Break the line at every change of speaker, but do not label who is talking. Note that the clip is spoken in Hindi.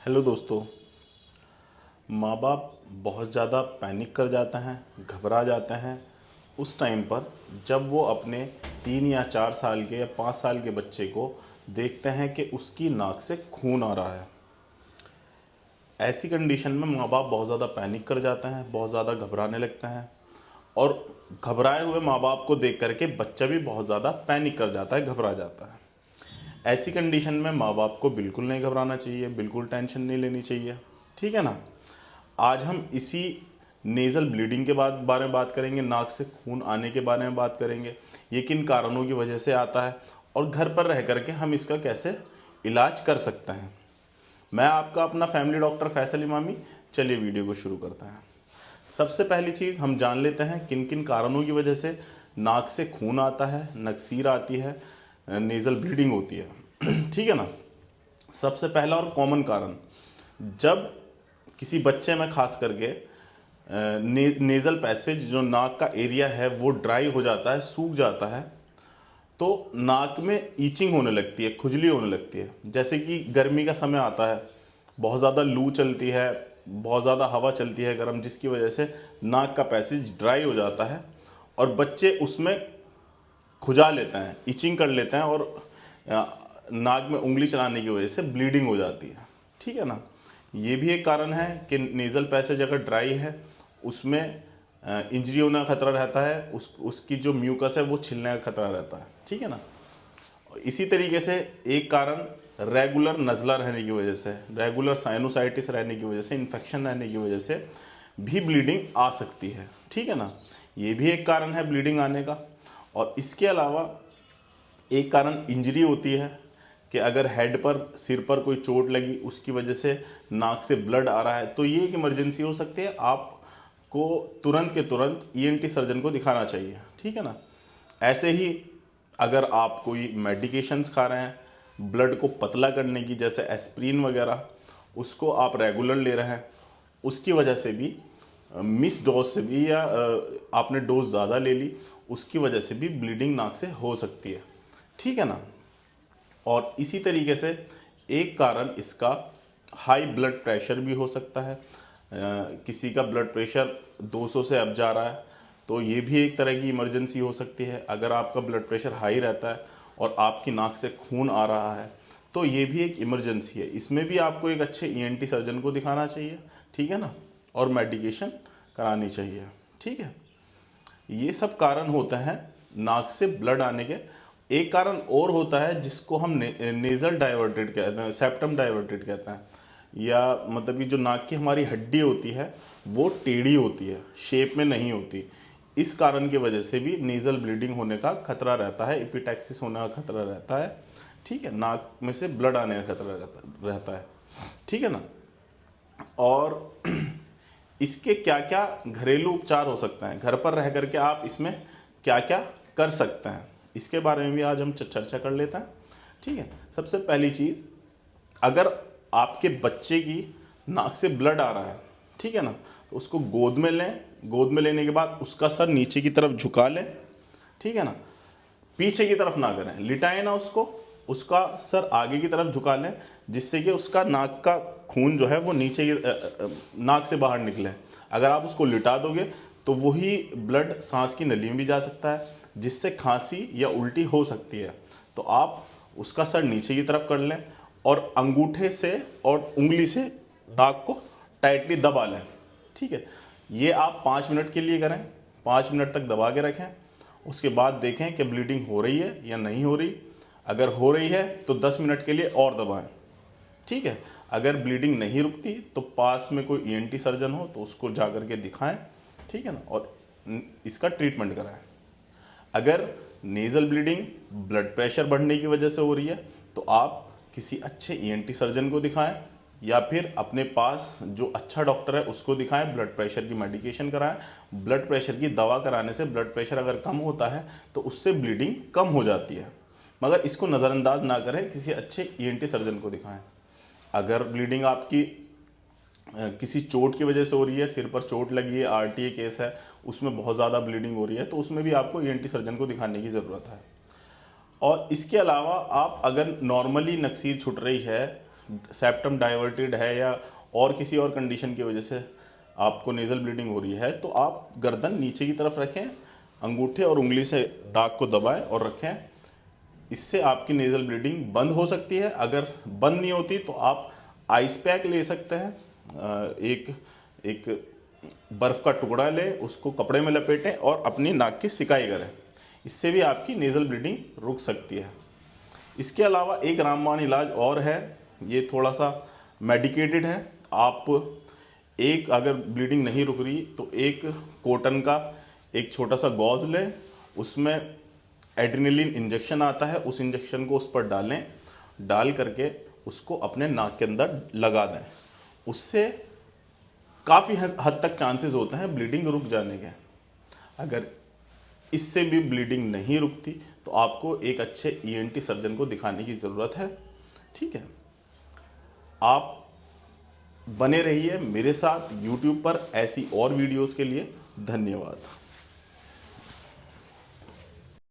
हेलो दोस्तों। माँ बाप बहुत ज़्यादा पैनिक कर जाते हैं, घबरा जाते हैं उस टाइम पर जब वो अपने 3 या 4 साल के या 5 साल के बच्चे को देखते हैं कि उसकी नाक से खून आ रहा है। ऐसी कंडीशन में माँ बाप बहुत ज़्यादा पैनिक कर जाते हैं, बहुत ज़्यादा घबराने लगते हैं और घबराए हुए माँ बाप को देख करके बच्चा भी बहुत ज़्यादा पैनिक कर जाता है, घबरा जाता है। ऐसी कंडीशन में माँ बाप को बिल्कुल नहीं घबराना चाहिए, बिल्कुल टेंशन नहीं लेनी चाहिए, ठीक है ना। आज हम इसी नेज़ल ब्लीडिंग के बारे में बात करेंगे, नाक से खून आने के बारे में बात करेंगे, ये किन कारणों की वजह से आता है और घर पर रह करके हम इसका कैसे इलाज कर सकते हैं। मैं आपका अपना फैमिली डॉक्टर फैसल इमामी। चलिए वीडियो को शुरू करते हैं। सबसे पहली चीज़ हम जान लेते हैं किन किन कारणों की वजह से नाक से खून आता है, नकसीर आती है, नेज़ल ब्लीडिंग होती है ठीक है ना। सबसे पहला और कॉमन कारण, जब किसी बच्चे में खास करके नेज़ल पैसेज जो नाक का एरिया है वो ड्राई हो जाता है, सूख जाता है, तो नाक में ईचिंग होने लगती है, खुजली होने लगती है। जैसे कि गर्मी का समय आता है, बहुत ज़्यादा लू चलती है, बहुत ज़्यादा हवा चलती है गर्म, जिसकी वजह से नाक का पैसेज ड्राई हो जाता है और बच्चे उसमें खुजा लेते हैं, इचिंग कर लेते हैं और नाक में उंगली चलाने की वजह से ब्लीडिंग हो जाती है, ठीक है ना। ये भी एक कारण है कि नेज़ल पैसेज अगर ड्राई है उसमें इंजरी होने का खतरा रहता है, उसकी जो म्यूकस है वो छिलने का खतरा रहता है, ठीक है ना। इसी तरीके से एक कारण रेगुलर नज़ला रहने की वजह से, रेगुलर साइनोसाइटिस रहने की वजह से, इन्फेक्शन रहने की वजह से भी ब्लीडिंग आ सकती है, ठीक है ना। ये भी एक कारण है ब्लीडिंग आने का। और इसके अलावा एक कारण इंजरी होती है कि अगर हेड पर, सिर पर कोई चोट लगी, उसकी वजह से नाक से ब्लड आ रहा है, तो ये एक इमरजेंसी हो सकती है। आपको तुरंत के तुरंत ईएनटी सर्जन को दिखाना चाहिए, ठीक है ना। ऐसे ही अगर आप कोई मेडिकेशंस खा रहे हैं ब्लड को पतला करने की, जैसे एस्प्रिन वगैरह, उसको आप रेगुलर ले रहे हैं, उसकी वजह से भी मिस डोज से भी या आपने डोज ज़्यादा ले ली, उसकी वजह से भी ब्लीडिंग नाक से हो सकती है, ठीक है ना। और इसी तरीके से एक कारण इसका हाई ब्लड प्रेशर भी हो सकता है। किसी का ब्लड प्रेशर 200 से अब जा रहा है तो ये भी एक तरह की इमरजेंसी हो सकती है। अगर आपका ब्लड प्रेशर हाई रहता है और आपकी नाक से खून आ रहा है तो ये भी एक इमरजेंसी है। इसमें भी आपको एक अच्छे ईएनटी सर्जन को दिखाना चाहिए, ठीक है ना, और मेडिकेशन करानी चाहिए, ठीक है। ये सब कारण होते हैं नाक से ब्लड आने के। एक कारण और होता है जिसको हम नेज़ल डाइवर्टेड कहते हैं, सेप्टम डाइवर्टेड कहते हैं, या मतलब कि जो नाक की हमारी हड्डी होती है वो टेढ़ी होती है, शेप में नहीं होती। इस कारण की वजह से भी नेज़ल ब्लीडिंग होने का खतरा रहता है, एपिटैक्सिस होने का खतरा रहता है, ठीक है, नाक में से ब्लड आने का खतरा रहता है, ठीक है ना। और इसके क्या क्या घरेलू उपचार हो सकते हैं, घर पर रह करके आप इसमें क्या क्या कर सकते हैं, इसके बारे में भी आज हम चर्चा कर लेते हैं, ठीक है। सबसे पहली चीज़, अगर आपके बच्चे की नाक से ब्लड आ रहा है, ठीक है ना, तो उसको गोद में लें। गोद में लेने के बाद उसका सर नीचे की तरफ झुका लें, ठीक है ना, पीछे की तरफ ना करें, लिटाएं ना उसको, उसका सर आगे की तरफ झुका लें, जिससे कि उसका नाक का खून जो है वो नीचे की नाक से बाहर निकले। अगर आप उसको लिटा दोगे तो वही ब्लड सांस की नली में भी जा सकता है, जिससे खांसी या उल्टी हो सकती है। तो आप उसका सर नीचे की तरफ कर लें और अंगूठे से और उंगली से नाक को टाइटली दबा लें, ठीक है। ये आप 5 मिनट के लिए करें, 5 मिनट तक दबा के रखें। उसके बाद देखें कि ब्लीडिंग हो रही है या नहीं हो रही। अगर हो रही है तो 10 मिनट के लिए और दबाएं, ठीक है। अगर ब्लीडिंग नहीं रुकती तो पास में कोई ईएनटी सर्जन हो तो उसको जा कर के दिखाएं, ठीक है ना, और इसका ट्रीटमेंट कराएं। अगर नेज़ल ब्लीडिंग ब्लड प्रेशर बढ़ने की वजह से हो रही है तो आप किसी अच्छे ईएनटी सर्जन को दिखाएं या फिर अपने पास जो अच्छा डॉक्टर है उसको दिखाएं, ब्लड प्रेशर की मेडिकेशन कराएं। ब्लड प्रेशर की दवा कराने से ब्लड प्रेशर अगर कम होता है तो उससे ब्लीडिंग कम हो जाती है, मगर इसको नज़रअंदाज ना करें, किसी अच्छे ईएनटी सर्जन को दिखाएं। अगर ब्लीडिंग आपकी किसी चोट की वजह से हो रही है, सिर पर चोट लगी है, आरटीए केस है, उसमें बहुत ज़्यादा ब्लीडिंग हो रही है, तो उसमें भी आपको ईएनटी सर्जन को दिखाने की ज़रूरत है। और इसके अलावा आप अगर नॉर्मली नकसीर छूट रही है सेप्टम डाइवर्टेड है या और किसी और कंडीशन की वजह से आपको नेज़ल ब्लीडिंग हो रही है, तो आप गर्दन नीचे की तरफ रखें, अंगूठे और उंगली से नाक को दबाएं और रखें। इससे आपकी नेज़ल ब्लीडिंग बंद हो सकती है। अगर बंद नहीं होती तो आप आइस पैक ले सकते हैं। एक बर्फ़ का टुकड़ा लें, उसको कपड़े में लपेटें और अपनी नाक की सिकाई करें। इससे भी आपकी नेज़ल ब्लीडिंग रुक सकती है। इसके अलावा एक रामबाण इलाज और है, ये थोड़ा सा मेडिकेटेड है। आप एक अगर ब्लीडिंग नहीं रुक रही तो एक कॉटन का एक छोटा सा गॉज लें, उसमें एड्रेनलिन इंजेक्शन आता है, उस इंजेक्शन को उस पर डालें, डाल करके उसको अपने नाक के अंदर लगा दें। उससे काफ़ी हद तक चांसेस होते हैं ब्लीडिंग रुक जाने के। अगर इससे भी ब्लीडिंग नहीं रुकती तो आपको एक अच्छे ईएनटी सर्जन को दिखाने की ज़रूरत है। ठीक है, आप बने रहिए मेरे साथ यूट्यूब पर ऐसी और वीडियोस के लिए। धन्यवाद।